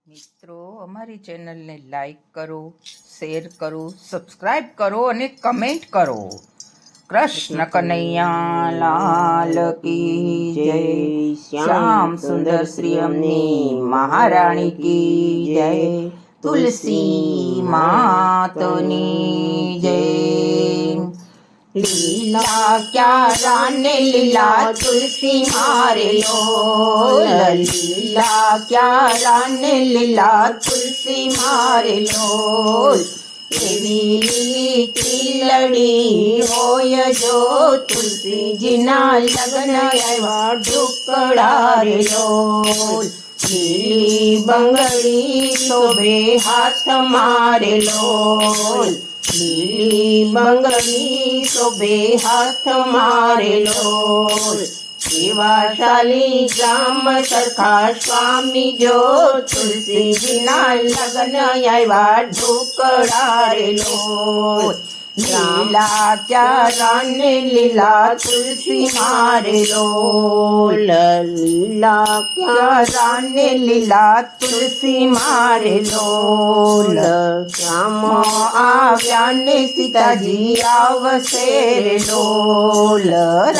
મિત્રો, અમારી ચેનલને લાઈક કરો, શેર કરો, સબસ્ક્રાઈબ કરો અને કમેન્ટ કરો. કૃષ્ણ કનૈયા લાલ કી જય. શ્યામ સુંદર શ્રી અમને મહારાણી કી જય. તુલસી માતની જય. લીલા ક્યારા ને લીલા તુલસી મારે લોલ. લીલા ક્યારા ને લીલા તુલસી મારે લોલ. એવી લીલી ચીલડી હોય જો તુલસીજીના લગ્ન આવ્યા ઢુકડા રે લોલ. લીલી બંગડી શોભે હાથ મારે લોલ. લીલી બંગડી શોભે હાથ મારે લોલ. એવા શાલી ગામ સરખા સ્વામી જો તુલસીજીના લગ્ન આવ્યા ઢોકળા રે લોલ. લીલા ક્યારા ને લીલા તુલસી મારે લોલ. લીલા ક્યારા ને લીલા તુલસી મારે લોલ. રામ આવ્યા ને સીતાજી આવશે રે લોલ.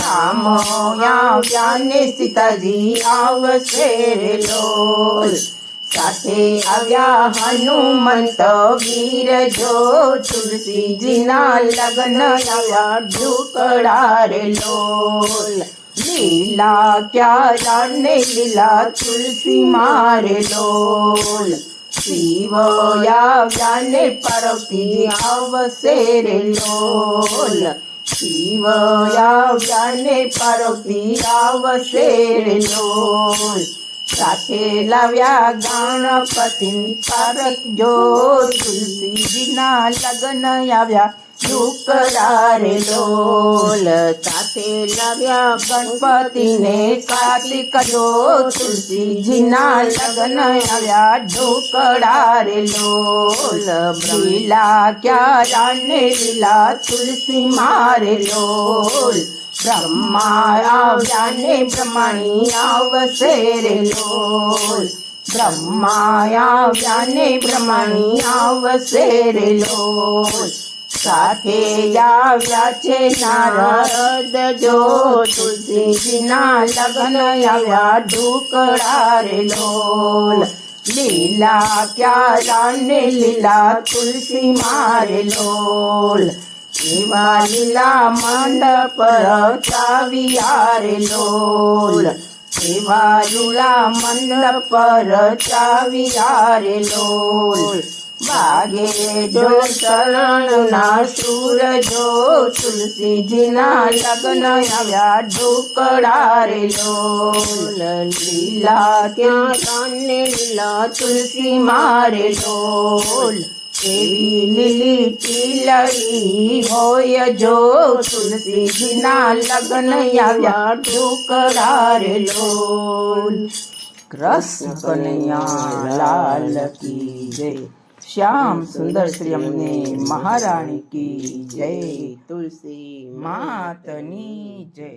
રામ આવ્યા ને સીતાજી આવશે રે લોલ. સાથે આવ્યા હનુમંત વીર જો તુલસીજીના લગ્ન આવ્યા ઢુકડા રે લોલ. લીલા ક્યારા ને લીલા તુલસી મારે લોલ. શિવ આવ્યા ને પાર્વતી આવશે રે લોલ. શિવ આવ્યા ને પાર્વતી આવશે રે લોલ. સાથે લાવ્યા ગણપતિ પારક જો તુલસીજીના લગ્ન આવ્યા ઢુકડા રે લોલ. સાથે લાવ્યા ગણપતિને કાર્તિક જો તુલસીજીના લગ્ન આવ્યા ઢુકડા રે લોલ. લીલા ક્યારા ને લીલા તુલસી મારે લોલ. બ્રહ્મા આવ્યા ને બ્રહ્માણી આવશે રે લોલ. બ્રહ્મા આવ્યા ને બ્રહ્માણી આવશે રે લોલ. સાથે આવ્યા છે નારદ જો તુલસીજીના લગ્ન આવ્યા ઢુકડા રે લોલ. લીલા ક્યારા ને લીલા તુલસી મારે લોલ. એવા લીલા મંડપ રચાવ્યા રે લોલ. એવા લીલા મંડપ રચાવ્યા રે લોલ. વાગે ઢોલ ચરણના સૂર જો તુલસીજીના લગ્ન આવ્યા ઢુકડા રે લોલ. લીલા ક્યારા ને લીલા તુલસી મારે લોલ. એવી લીલી ચીલડી હોય જો તુલસીજીના લગ્ન આવ્યા ઢુકડા રે લોલ. કૃષ્ણ કનૈયા લાલ કી જય. શ્યામ સુંદર શ્રી અમને મહારાણી કી જય. તુલસી માતની જય.